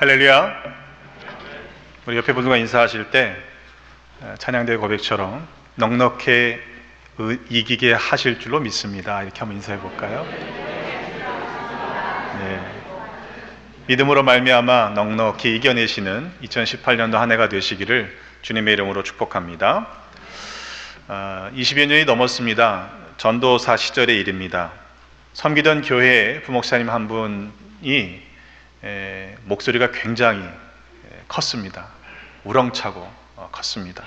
할렐루야. 우리 옆에 분과 인사하실 때 찬양대 고백처럼 넉넉히 이기게 하실 줄로 믿습니다. 이렇게 한번 인사해 볼까요? 네. 믿음으로 말미암아 넉넉히 이겨내시는 2018년도 한 해가 되시기를 주님의 이름으로 축복합니다. 20여 년이 넘었습니다. 전도사 시절의 일입니다. 섬기던 교회에 부목사님 한 분이 목소리가 굉장히 컸습니다. 우렁차고 컸습니다.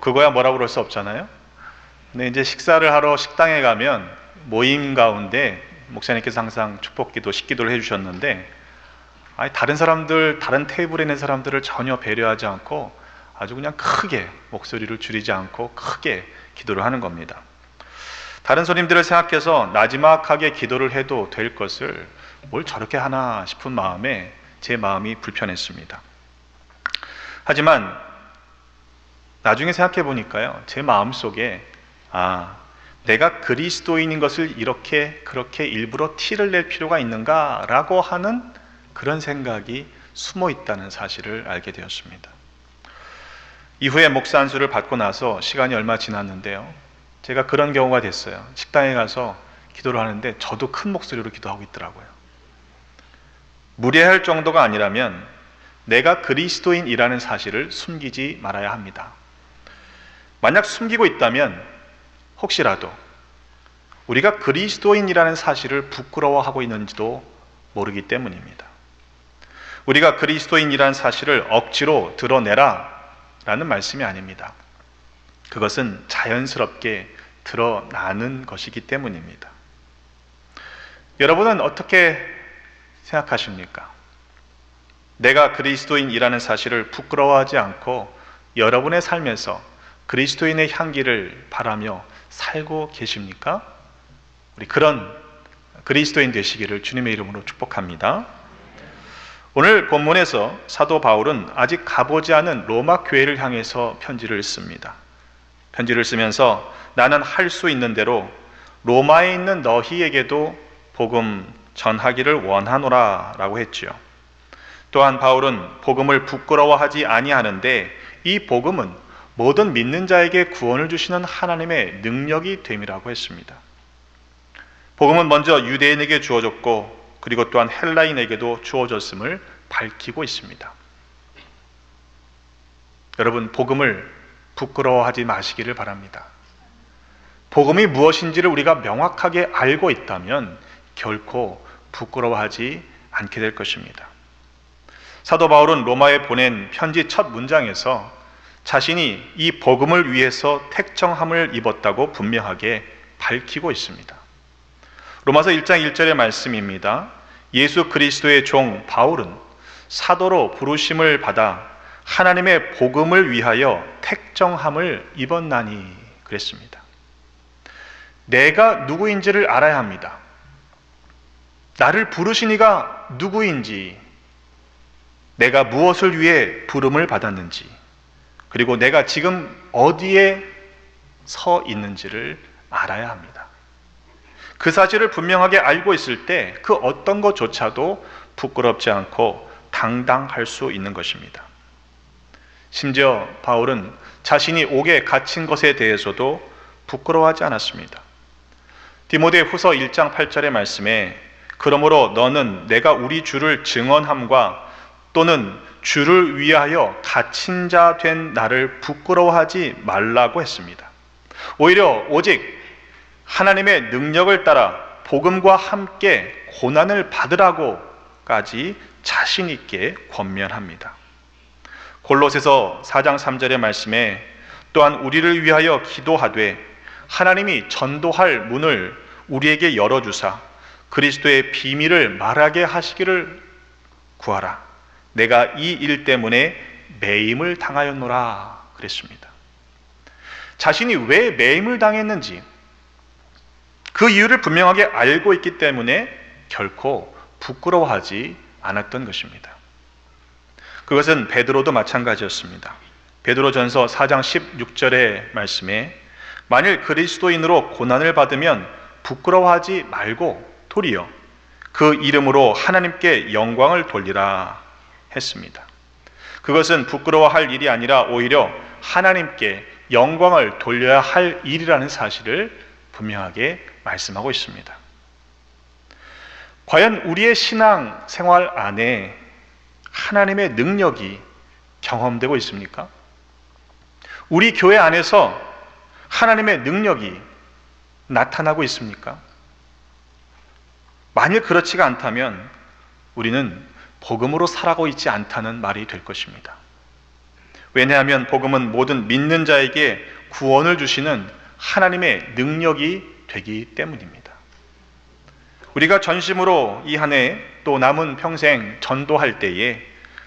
그거야 뭐라고 그럴 수 없잖아요. 근데 이제 식사를 하러 식당에 가면 모임 가운데 목사님께서 항상 축복기도 식기도를 해주셨는데 다른 사람들, 다른 테이블에 있는 사람들을 전혀 배려하지 않고 아주 그냥 크게 목소리를 줄이지 않고 크게 기도를 하는 겁니다. 다른 손님들을 생각해서 나지막하게 기도를 해도 될 것을 뭘 저렇게 하나 싶은 마음에 제 마음이 불편했습니다. 하지만 나중에 생각해 보니까요, 제 마음속에 내가 그리스도인인 것을 이렇게 그렇게 일부러 티를 낼 필요가 있는가 라고 하는 그런 생각이 숨어 있다는 사실을 알게 되었습니다. 이후에 목사 안수를 받고 나서 시간이 얼마 지났는데요, 제가 그런 경우가 됐어요. 식당에 가서 기도를 하는데 저도 큰 목소리로 기도하고 있더라고요. 무례할 정도가 아니라면 내가 그리스도인이라는 사실을 숨기지 말아야 합니다. 만약 숨기고 있다면 혹시라도 우리가 그리스도인이라는 사실을 부끄러워하고 있는지도 모르기 때문입니다. 우리가 그리스도인이라는 사실을 억지로 드러내라 라는 말씀이 아닙니다. 그것은 자연스럽게 드러나는 것이기 때문입니다. 여러분은 어떻게 생각하십니까? 내가 그리스도인이라는 사실을 부끄러워하지 않고 여러분의 삶에서 그리스도인의 향기를 바라며 살고 계십니까? 우리 그런 그리스도인 되시기를 주님의 이름으로 축복합니다. 오늘 본문에서 사도 바울은 아직 가보지 않은 로마 교회를 향해서 편지를 씁니다. 편지를 쓰면서 나는 할 수 있는 대로 로마에 있는 너희에게도 복음 전하기를 원하노라 라고 했지요. 또한 바울은 복음을 부끄러워하지 아니하는데 이 복음은 모든 믿는 자에게 구원을 주시는 하나님의 능력이 됨이라고 했습니다. 복음은 먼저 유대인에게 주어졌고 그리고 또한 헬라인에게도 주어졌음을 밝히고 있습니다. 여러분, 복음을 부끄러워하지 마시기를 바랍니다. 복음이 무엇인지를 우리가 명확하게 알고 있다면 결코 부끄러워하지 않게 될 것입니다. 사도 바울은 로마에 보낸 편지 첫 문장에서 자신이 이 복음을 위해서 택정함을 입었다고 분명하게 밝히고 있습니다. 로마서 1장 1절의 말씀입니다. 예수 그리스도의 종 바울은 사도로 부르심을 받아 하나님의 복음을 위하여 택정함을 입었나니 그랬습니다. 내가 누구인지를 알아야 합니다. 나를 부르신 이가 누구인지, 내가 무엇을 위해 부름을 받았는지, 그리고 내가 지금 어디에 서 있는지를 알아야 합니다. 그 사실을 분명하게 알고 있을 때 그 어떤 것조차도 부끄럽지 않고 당당할 수 있는 것입니다. 심지어 바울은 자신이 옥에 갇힌 것에 대해서도 부끄러워하지 않았습니다. 디모데 후서 1장 8절의 말씀에 그러므로 너는 내가 우리 주를 증언함과 또는 주를 위하여 갇힌 자 된 나를 부끄러워하지 말라고 했습니다. 오히려 오직 하나님의 능력을 따라 복음과 함께 고난을 받으라고까지 자신 있게 권면합니다. 골로새서 4장 3절의 말씀에 또한 우리를 위하여 기도하되 하나님이 전도할 문을 우리에게 열어주사 그리스도의 비밀을 말하게 하시기를 구하라. 내가 이 일 때문에 매임을 당하였노라 그랬습니다. 자신이 왜 매임을 당했는지 그 이유를 분명하게 알고 있기 때문에 결코 부끄러워하지 않았던 것입니다. 그것은 베드로도 마찬가지였습니다. 베드로전서 4장 16절의 말씀에 만일 그리스도인으로 고난을 받으면 부끄러워하지 말고 도리어 그 이름으로 하나님께 영광을 돌리라 했습니다. 그것은 부끄러워할 일이 아니라 오히려 하나님께 영광을 돌려야 할 일이라는 사실을 분명하게 말씀하고 있습니다. 과연 우리의 신앙 생활 안에 하나님의 능력이 경험되고 있습니까? 우리 교회 안에서 하나님의 능력이 나타나고 있습니까? 만일 그렇지가 않다면 우리는 복음으로 살아가고 있지 않다는 말이 될 것입니다. 왜냐하면 복음은 모든 믿는 자에게 구원을 주시는 하나님의 능력이 되기 때문입니다. 우리가 전심으로 이 한 해 또 남은 평생 전도할 때에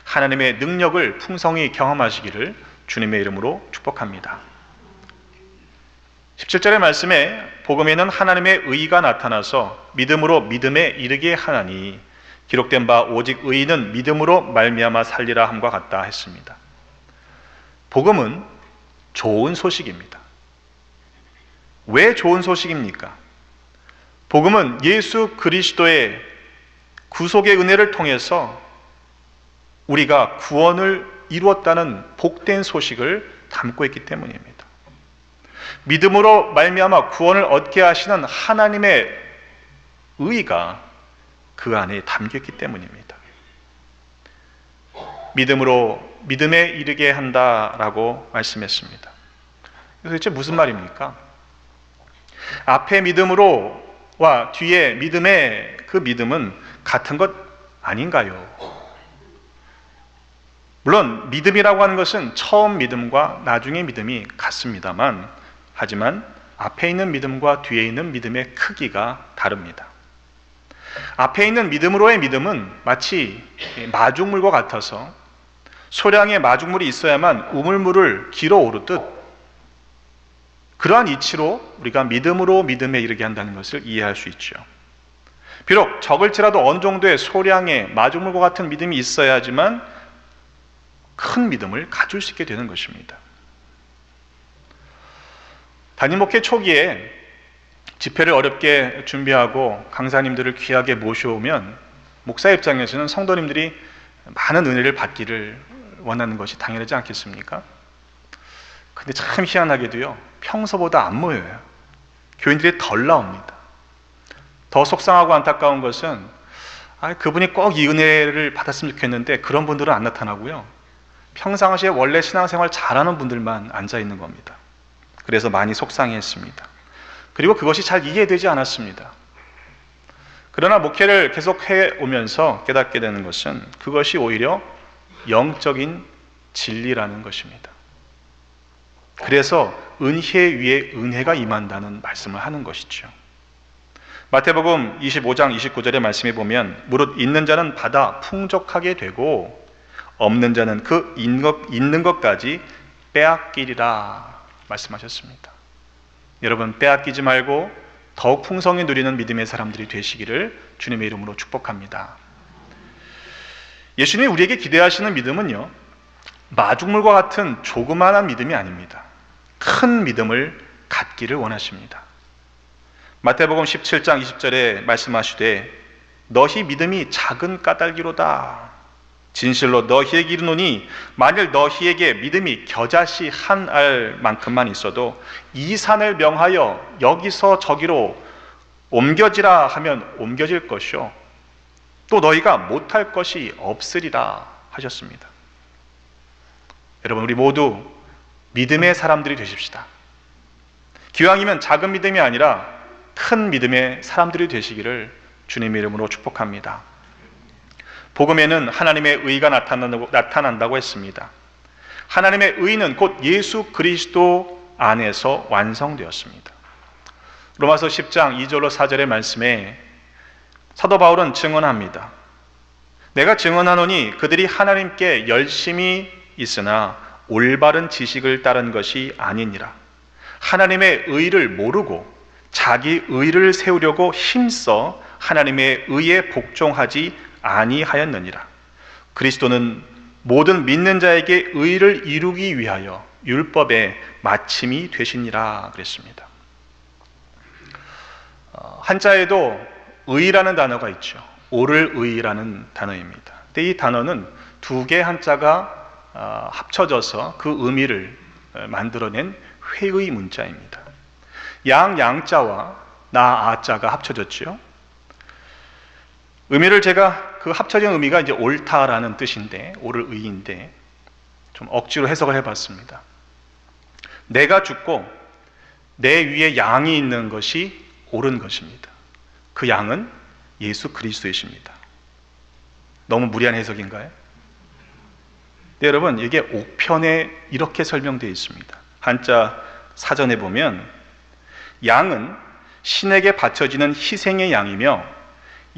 하나님의 능력을 풍성히 경험하시기를 주님의 이름으로 축복합니다. 17절의 말씀에 복음에는 하나님의 의가 나타나서 믿음으로 믿음에 이르게 하나니 기록된 바 오직 의인은 믿음으로 말미암아 살리라 함과 같다 했습니다. 복음은 좋은 소식입니다. 왜 좋은 소식입니까? 복음은 예수 그리스도의 구속의 은혜를 통해서 우리가 구원을 이루었다는 복된 소식을 담고 있기 때문입니다. 믿음으로 말미암아 구원을 얻게 하시는 하나님의 의가 그 안에 담겼기 때문입니다. 믿음으로 믿음에 이르게 한다라고 말씀했습니다. 도대체 무슨 말입니까? 앞에 믿음으로와 뒤에 믿음의 그 믿음은 같은 것 아닌가요? 물론 믿음이라고 하는 것은 처음 믿음과 나중의 믿음이 같습니다만, 하지만 앞에 있는 믿음과 뒤에 있는 믿음의 크기가 다릅니다. 앞에 있는 믿음으로의 믿음은 마치 마중물과 같아서 소량의 마중물이 있어야만 우물물을 길어 오르듯 그러한 이치로 우리가 믿음으로 믿음에 이르게 한다는 것을 이해할 수 있죠. 비록 적을지라도 어느 정도의 소량의 마중물과 같은 믿음이 있어야지만 큰 믿음을 가질 수 있게 되는 것입니다. 단임 목회 초기에 집회를 어렵게 준비하고 강사님들을 귀하게 모셔오면 목사 입장에서는 성도님들이 많은 은혜를 받기를 원하는 것이 당연하지 않겠습니까? 근데 참 희한하게도요, 평소보다 안 모여요. 교인들이 덜 나옵니다. 더 속상하고 안타까운 것은 그분이 꼭 이 은혜를 받았으면 좋겠는데 그런 분들은 안 나타나고요, 평상시에 원래 신앙생활 잘하는 분들만 앉아 있는 겁니다. 그래서 많이 속상해했습니다. 그리고 그것이 잘 이해되지 않았습니다. 그러나 목회를 계속 해오면서 깨닫게 되는 것은 그것이 오히려 영적인 진리라는 것입니다. 그래서 은혜 위에 은혜가 임한다는 말씀을 하는 것이죠. 마태복음 25장 29절의 말씀에 보면 무릇 있는 자는 받아 풍족하게 되고 없는 자는 그 있는 것까지 빼앗기리라 말씀하셨습니다. 여러분, 빼앗기지 말고 더욱 풍성히 누리는 믿음의 사람들이 되시기를 주님의 이름으로 축복합니다. 예수님이 우리에게 기대하시는 믿음은요, 마중물과 같은 조그마한 믿음이 아닙니다. 큰 믿음을 갖기를 원하십니다. 마태복음 17장 20절에 말씀하시되 너희 믿음이 작은 까닭이로다. 진실로 너희에게 이르노니 만일 너희에게 믿음이 겨자씨 한 알만큼만 있어도 이 산을 명하여 여기서 저기로 옮겨지라 하면 옮겨질 것이요 또 너희가 못할 것이 없으리라 하셨습니다. 여러분, 우리 모두 믿음의 사람들이 되십시다. 기왕이면 작은 믿음이 아니라 큰 믿음의 사람들이 되시기를 주님의 이름으로 축복합니다. 복음에는 하나님의 의가 나타난다고 했습니다. 하나님의 의는 곧 예수 그리스도 안에서 완성되었습니다. 로마서 10장 2절로 4절의 말씀에 사도 바울은 증언합니다. 내가 증언하노니 그들이 하나님께 열심히 있으나 올바른 지식을 따른 것이 아니니라. 하나님의 의를 모르고 자기 의를 세우려고 힘써 하나님의 의에 복종하지 아니하였느니라. 그리스도는 모든 믿는 자에게 의를 이루기 위하여 율법의 마침이 되시니라 그랬습니다. 한자에도 의라는 단어가 있죠. 옳을 의라는 단어입니다. 근데 이 단어는 두 개의 한자가 합쳐져서 그 의미를 만들어낸 회의 문자입니다. 양자와 아자가 합쳐졌죠. 의미를 제가 그 합쳐진 의미가 이제 옳다라는 뜻인데, 옳을 의인데 좀 억지로 해석을 해봤습니다. 내가 죽고 내 위에 양이 있는 것이 옳은 것입니다. 그 양은 예수 그리스도이십니다. 너무 무리한 해석인가요? 네, 여러분, 이게 옥편에 이렇게 설명되어 있습니다. 한자 사전에 보면 양은 신에게 바쳐지는 희생의 양이며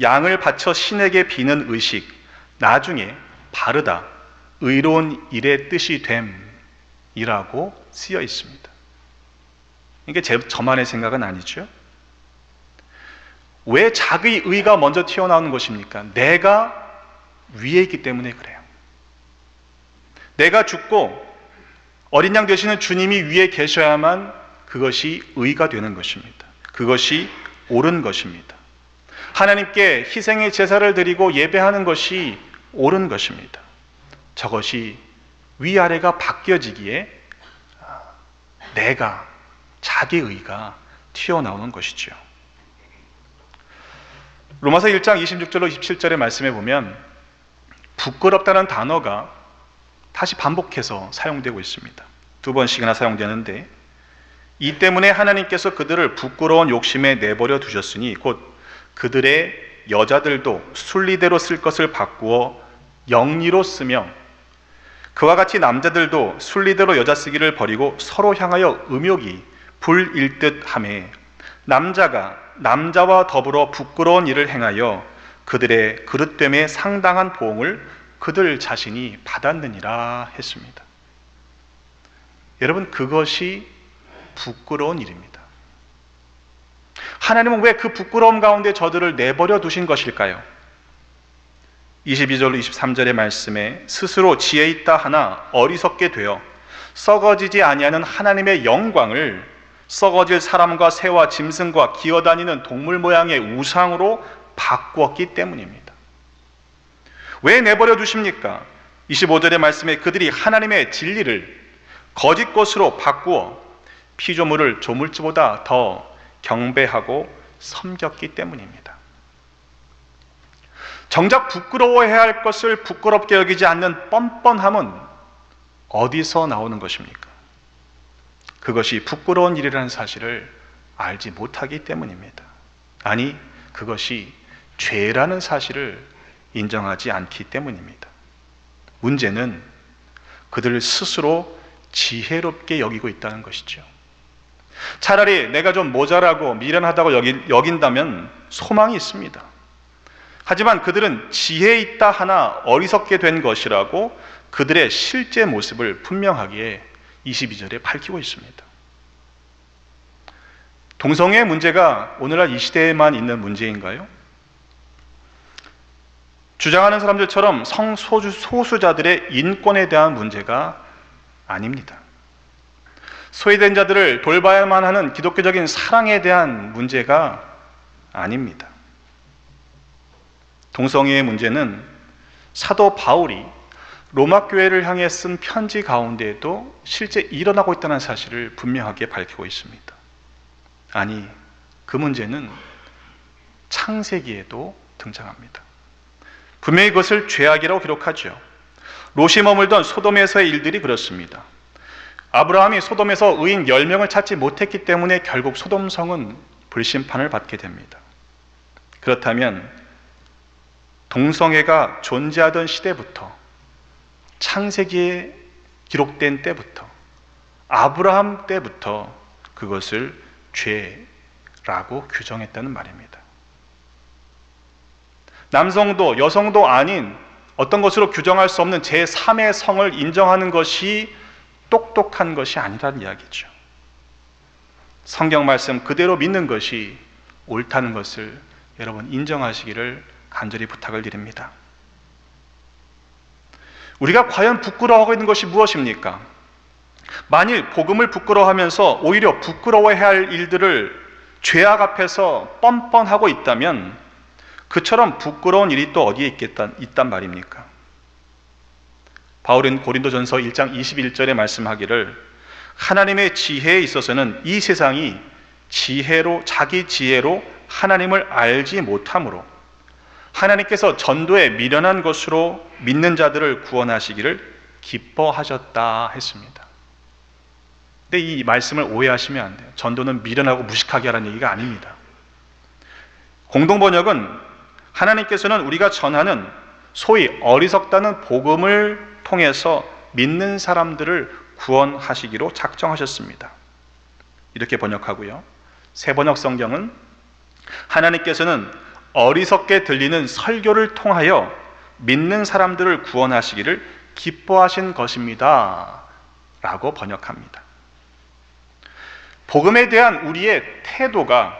양을 바쳐 신에게 비는 의식, 나중에 바르다, 의로운 일의 뜻이 됨이라고 쓰여 있습니다. 이게 저만의 생각은 아니죠. 왜 자기의 의가 먼저 튀어나오는 것입니까? 내가 위에 있기 때문에 그래요. 내가 죽고 어린 양 되시는 주님이 위에 계셔야만 그것이 의가 되는 것입니다. 그것이 옳은 것입니다. 하나님께 희생의 제사를 드리고 예배하는 것이 옳은 것입니다. 저것이 위아래가 바뀌어지기에 내가, 자기 의가 튀어나오는 것이죠. 로마서 1장 26절로 27절의 말씀에 보면 부끄럽다는 단어가 다시 반복해서 사용되고 있습니다. 2번씩이나 사용되는데, 이 때문에 하나님께서 그들을 부끄러운 욕심에 내버려 두셨으니 곧 그들의 여자들도 순리대로 쓸 것을 바꾸어 영리로 쓰며 그와 같이 남자들도 순리대로 여자 쓰기를 버리고 서로 향하여 음욕이 불일듯 하매 남자가 남자와 더불어 부끄러운 일을 행하여 그들의 그릇됨에 상당한 보응을 그들 자신이 받았느니라 했습니다. 여러분, 그것이 부끄러운 일입니다. 하나님은 왜 그 부끄러움 가운데 저들을 내버려 두신 것일까요? 22절로 23절의 말씀에 스스로 지혜 있다 하나 어리석게 되어 썩어지지 아니하는 하나님의 영광을 썩어질 사람과 새와 짐승과 기어다니는 동물 모양의 우상으로 바꾸었기 때문입니다. 왜 내버려 두십니까? 25절의 말씀에 그들이 하나님의 진리를 거짓 것으로 바꾸어 피조물을 조물주보다 더 경배하고 섬겼기 때문입니다. 정작 부끄러워해야 할 것을 부끄럽게 여기지 않는 뻔뻔함은 어디서 나오는 것입니까? 그것이 부끄러운 일이라는 사실을 알지 못하기 때문입니다. 아니, 그것이 죄라는 사실을 인정하지 않기 때문입니다. 문제는 그들 스스로 지혜롭게 여기고 있다는 것이죠. 차라리 내가 좀 모자라고 미련하다고 여긴다면 소망이 있습니다. 하지만 그들은 지혜 있다 하나 어리석게 된 것이라고 그들의 실제 모습을 분명하게 22절에 밝히고 있습니다. 동성애의 문제가 오늘날 이 시대에만 있는 문제인가요? 주장하는 사람들처럼 성소수자들의 인권에 대한 문제가 아닙니다. 소외된 자들을 돌봐야만 하는 기독교적인 사랑에 대한 문제가 아닙니다. 동성애의 문제는 사도 바울이 로마 교회를 향해 쓴 편지 가운데에도 실제 일어나고 있다는 사실을 분명하게 밝히고 있습니다. 아니, 그 문제는 창세기에도 등장합니다. 분명히 그것을 죄악이라고 기록하죠. 롯이 머물던 소돔에서의 일들이 그렇습니다. 아브라함이 소돔에서 의인 10명을 찾지 못했기 때문에 결국 소돔성은 불심판을 받게 됩니다. 그렇다면 동성애가 존재하던 시대부터, 창세기에 기록된 때부터, 아브라함 때부터 그것을 죄라고 규정했다는 말입니다. 남성도 여성도 아닌 어떤 것으로 규정할 수 없는 제3의 성을 인정하는 것이 똑똑한 것이 아니라는 이야기죠. 성경 말씀 그대로 믿는 것이 옳다는 것을 여러분 인정하시기를 간절히 부탁을 드립니다. 우리가 과연 부끄러워하고 있는 것이 무엇입니까? 만일 복음을 부끄러워하면서 오히려 부끄러워해야 할 일들을 죄악 앞에서 뻔뻔하고 있다면 그처럼 부끄러운 일이 또 어디에 있단 말입니까? 바울은 고린도전서 1장 21절에 말씀하기를 하나님의 지혜에 있어서는 이 세상이 자기 지혜로 하나님을 알지 못하므로 하나님께서 전도에 미련한 것으로 믿는 자들을 구원하시기를 기뻐하셨다 했습니다. 근데 이 말씀을 오해하시면 안 돼요. 전도는 미련하고 무식하게 하라는 얘기가 아닙니다. 공동번역은 하나님께서는 우리가 전하는 소위 어리석다는 복음을 통해서 믿는 사람들을 구원하시기로 작정하셨습니다. 이렇게 번역하고요. 새번역 성경은 하나님께서는 어리석게 들리는 설교를 통하여 믿는 사람들을 구원하시기를 기뻐하신 것입니다 라고 번역합니다. 복음에 대한 우리의 태도가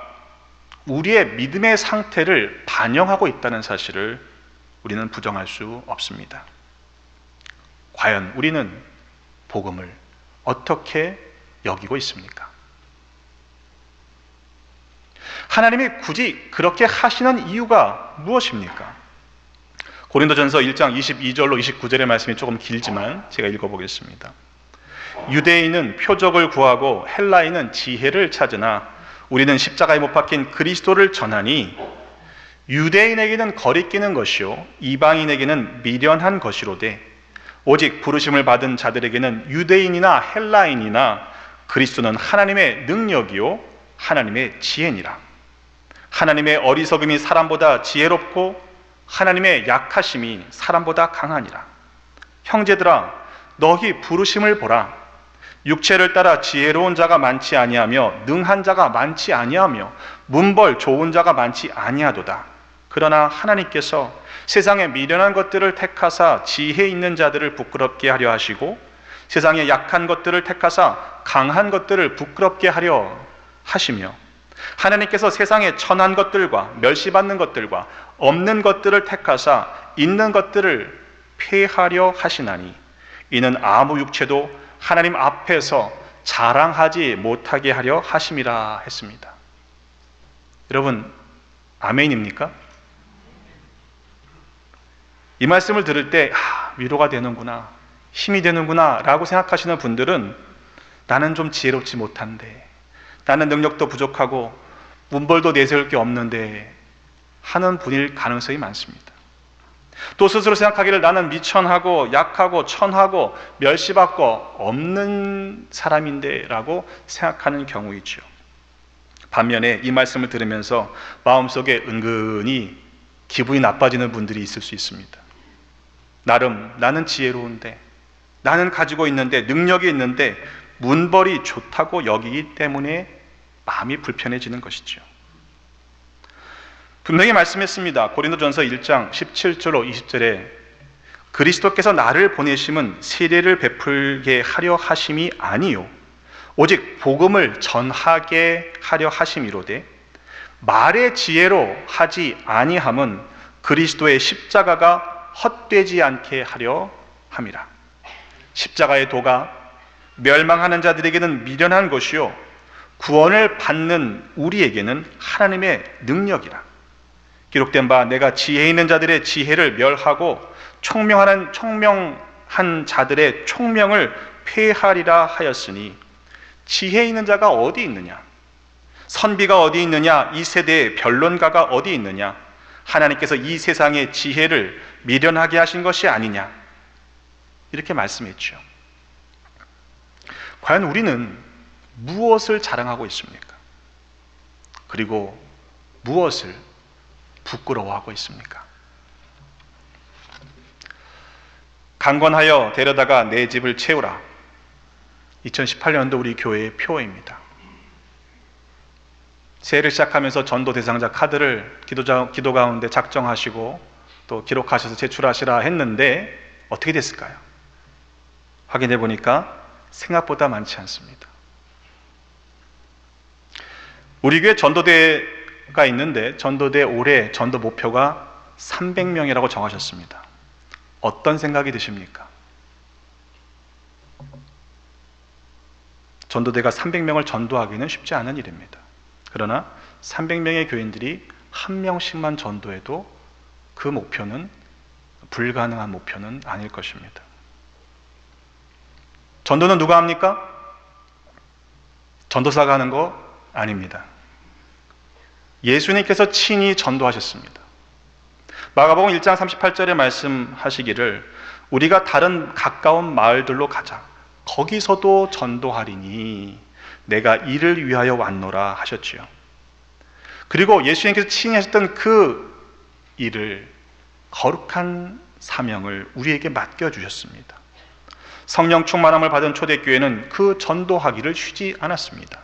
우리의 믿음의 상태를 반영하고 있다는 사실을 우리는 부정할 수 없습니다. 과연 우리는 복음을 어떻게 여기고 있습니까? 하나님이 굳이 그렇게 하시는 이유가 무엇입니까? 고린도전서 1장 22절로 29절의 말씀이 조금 길지만 제가 읽어보겠습니다. 유대인은 표적을 구하고 헬라인은 지혜를 찾으나 우리는 십자가에 못 박힌 그리스도를 전하니 유대인에게는 거리끼는 것이요 이방인에게는 미련한 것이로되 오직 부르심을 받은 자들에게는 유대인이나 헬라인이나 그리스도는 하나님의 능력이요 하나님의 지혜니라. 하나님의 어리석음이 사람보다 지혜롭고 하나님의 약하심이 사람보다 강하니라. 형제들아 너희 부르심을 보라. 육체를 따라 지혜로운 자가 많지 아니하며 능한 자가 많지 아니하며 문벌 좋은 자가 많지 아니하도다. 그러나 하나님께서 세상에 미련한 것들을 택하사 지혜 있는 자들을 부끄럽게 하려 하시고 세상에 약한 것들을 택하사 강한 것들을 부끄럽게 하려 하시며 하나님께서 세상에 천한 것들과 멸시받는 것들과 없는 것들을 택하사 있는 것들을 폐하려 하시나니 이는 아무 육체도 하나님 앞에서 자랑하지 못하게 하려 하심이라 했습니다. 여러분 아멘입니까? 이 말씀을 들을 때 위로가 되는구나, 힘이 되는구나 라고 생각하시는 분들은 나는 좀 지혜롭지 못한데, 나는 능력도 부족하고 문벌도 내세울 게 없는데 하는 분일 가능성이 많습니다. 또 스스로 생각하기를 나는 미천하고 약하고 천하고 멸시받고 없는 사람인데 라고 생각하는 경우이죠. 반면에 이 말씀을 들으면서 마음속에 은근히 기분이 나빠지는 분들이 있을 수 있습니다. 나는 지혜로운데, 나는 가지고 있는데, 능력이 있는데 문벌이 좋다고 여기기 때문에 마음이 불편해지는 것이죠. 분명히 말씀했습니다. 고린도전서 1장 17절로 20절에 그리스도께서 나를 보내심은 세례를 베풀게 하려 하심이 아니요 오직 복음을 전하게 하려 하심이로되 말의 지혜로 하지 아니함은 그리스도의 십자가가 헛되지 않게 하려 함이라. 십자가의 도가 멸망하는 자들에게는 미련한 것이요 구원을 받는 우리에게는 하나님의 능력이라. 기록된 바 내가 지혜 있는 자들의 지혜를 멸하고 총명한 자들의 총명을 폐하리라 하였으니 지혜 있는 자가 어디 있느냐? 선비가 어디 있느냐? 이 세대의 변론가가 어디 있느냐? 하나님께서 이 세상의 지혜를 미련하게 하신 것이 아니냐? 이렇게 말씀했죠. 과연 우리는 무엇을 자랑하고 있습니까? 그리고 무엇을 부끄러워하고 있습니까? 강권하여 데려다가 내 집을 채우라. 2018년도 우리 교회의 표어입니다. 새해를 시작하면서 전도 대상자 카드를 기도 가운데 작정하시고 또 기록하셔서 제출하시라 했는데 어떻게 됐을까요? 확인해 보니까 생각보다 많지 않습니다. 우리 교회 전도대가 있는데 전도대 올해 전도 목표가 300명이라고 정하셨습니다. 어떤 생각이 드십니까? 전도대가 300명을 전도하기는 쉽지 않은 일입니다. 그러나 300명의 교인들이 한 명씩만 전도해도 그 목표는 불가능한 목표는 아닐 것입니다. 전도는 누가 합니까? 전도사가 하는 거 아닙니다. 예수님께서 친히 전도하셨습니다. 마가복음 1장 38절에 말씀하시기를 우리가 다른 가까운 마을들로 가자. 거기서도 전도하리니 내가 이를 위하여 왔노라 하셨지요. 그리고 예수님께서 친히 하셨던 그 일을, 거룩한 사명을 우리에게 맡겨주셨습니다. 성령 충만함을 받은 초대교회는 그 전도하기를 쉬지 않았습니다.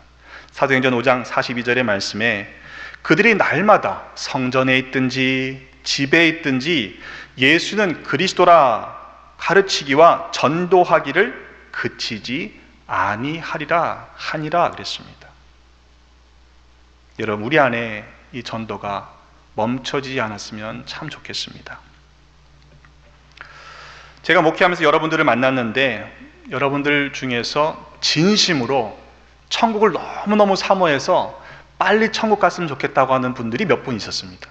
사도행전 5장 42절의 말씀에 그들이 날마다 성전에 있든지 집에 있든지 예수는 그리스도라 가르치기와 전도하기를 그치지 아니하리라 하니라 그랬습니다. 여러분, 우리 안에 이 전도가 멈춰지지 않았으면 참 좋겠습니다. 제가 목회하면서 여러분들을 만났는데 여러분들 중에서 진심으로 천국을 너무너무 사모해서 빨리 천국 갔으면 좋겠다고 하는 분들이 몇 분 있었습니다.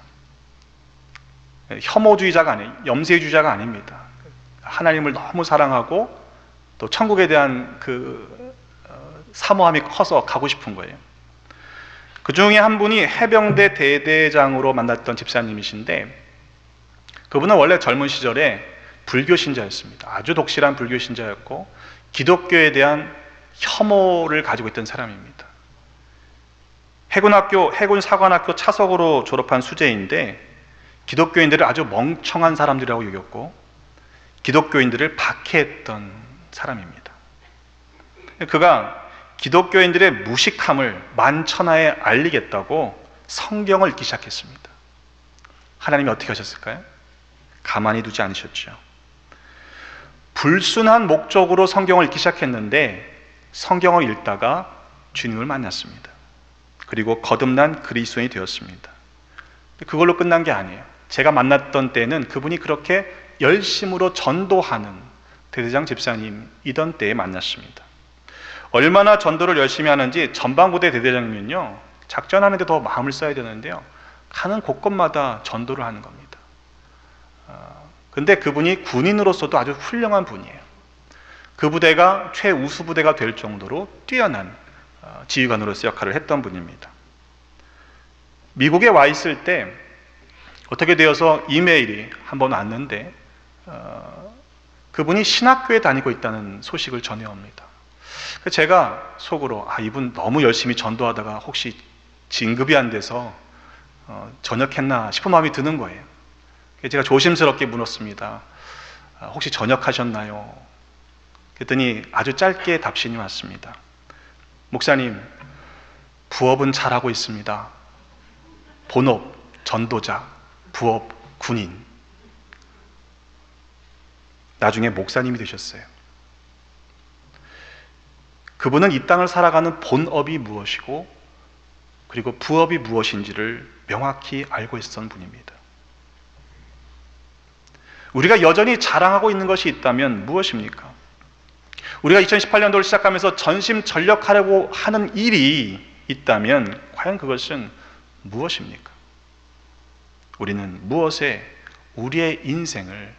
혐오주의자가 아니에요. 염세주의자가 아닙니다. 하나님을 너무 사랑하고 또 천국에 대한 사모함이 커서 가고 싶은 거예요. 그 중에 한 분이 해병대 대대장으로 만났던 집사님이신데, 그분은 원래 젊은 시절에 불교 신자였습니다. 아주 독실한 불교 신자였고 기독교에 대한 혐오를 가지고 있던 사람입니다. 해군 사관학교 차석으로 졸업한 수재인데 기독교인들을 아주 멍청한 사람들이라고 여겼고 기독교인들을 박해했던 사람입니다. 그가 기독교인들의 무식함을 만천하에 알리겠다고 성경을 읽기 시작했습니다. 하나님이 어떻게 하셨을까요? 가만히 두지 않으셨죠. 불순한 목적으로 성경을 읽기 시작했는데 성경을 읽다가 주님을 만났습니다. 그리고 거듭난 그리스도인이 되었습니다. 그걸로 끝난 게 아니에요. 제가 만났던 때는 그분이 그렇게 열심으로 전도하는 대대장 집사님이던 때에 만났습니다. 얼마나 전도를 열심히 하는지 전방부대 대대장이면요, 작전하는데 더 마음을 써야 되는데요, 가는 곳곳마다 전도를 하는 겁니다. 근데 그분이 군인으로서도 아주 훌륭한 분이에요. 그 부대가 최우수 부대가 될 정도로 뛰어난 지휘관으로서 역할을 했던 분입니다. 미국에 와 있을 때 어떻게 되어서 이메일이 한번 왔는데 그분이 신학교에 다니고 있다는 소식을 전해옵니다. 제가 속으로 이분 너무 열심히 전도하다가 혹시 진급이 안 돼서 전역했나 싶은 마음이 드는 거예요. 제가 조심스럽게 물었습니다. 혹시 전역하셨나요? 그랬더니 아주 짧게 답신이 왔습니다. 목사님, 부업은 잘하고 있습니다. 본업 전도자, 부업 군인. 나중에 목사님이 되셨어요. 그분은 이 땅을 살아가는 본업이 무엇이고 그리고 부업이 무엇인지를 명확히 알고 있었던 분입니다. 우리가 여전히 자랑하고 있는 것이 있다면 무엇입니까? 우리가 2018년도를 시작하면서 전심전력하려고 하는 일이 있다면 과연 그것은 무엇입니까? 우리는 무엇에 우리의 인생을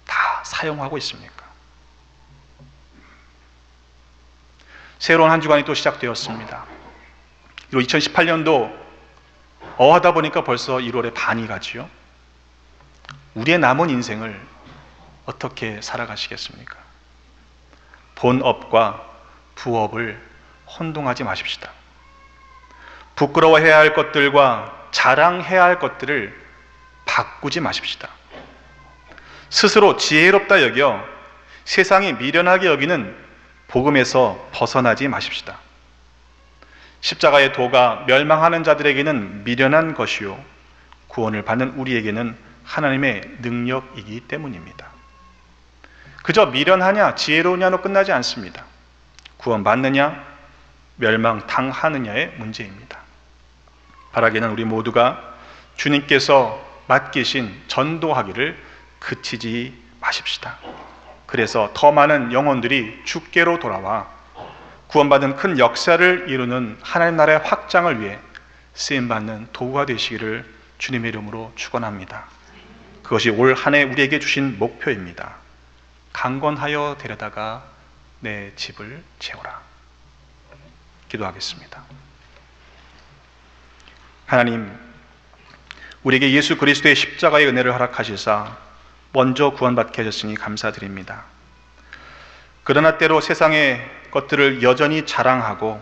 다 사용하고 있습니까? 새로운 한 주간이 또 시작되었습니다. 2018년도 어하다 보니까 벌써 1월에 반이 가지요. 우리의 남은 인생을 어떻게 살아가시겠습니까? 본업과 부업을 혼동하지 마십시다. 부끄러워해야 할 것들과 자랑해야 할 것들을 바꾸지 마십시다. 스스로 지혜롭다 여겨 세상이 미련하게 여기는 복음에서 벗어나지 마십시다. 십자가의 도가 멸망하는 자들에게는 미련한 것이요 구원을 받는 우리에게는 하나님의 능력이기 때문입니다. 그저 미련하냐 지혜로우냐로 끝나지 않습니다. 구원받느냐 멸망당하느냐의 문제입니다. 바라기는 우리 모두가 주님께서 맡기신 전도하기를 그치지 마십시다. 그래서 더 많은 영혼들이 주께로 돌아와 구원받은 큰 역사를 이루는 하나님 나라의 확장을 위해 쓰임받는 도구가 되시기를 주님의 이름으로 축원합니다. 그것이 올 한 해 우리에게 주신 목표입니다. 강건하여 데려다가 내 집을 채우라. 기도하겠습니다. 하나님, 우리에게 예수 그리스도의 십자가의 은혜를 허락하시사 먼저 구원받게 하셨으니 감사드립니다. 그러나 때로 세상의 것들을 여전히 자랑하고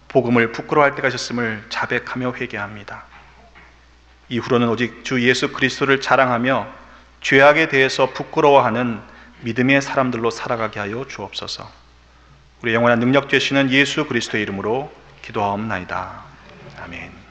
복음을 부끄러워할 때가 있었음을 자백하며 회개합니다. 이후로는 오직 주 예수 그리스도를 자랑하며 죄악에 대해서 부끄러워하는 믿음의 사람들로 살아가게 하여 주옵소서. 우리 영원한 능력 되시는 예수 그리스도의 이름으로 기도하옵나이다. 아멘.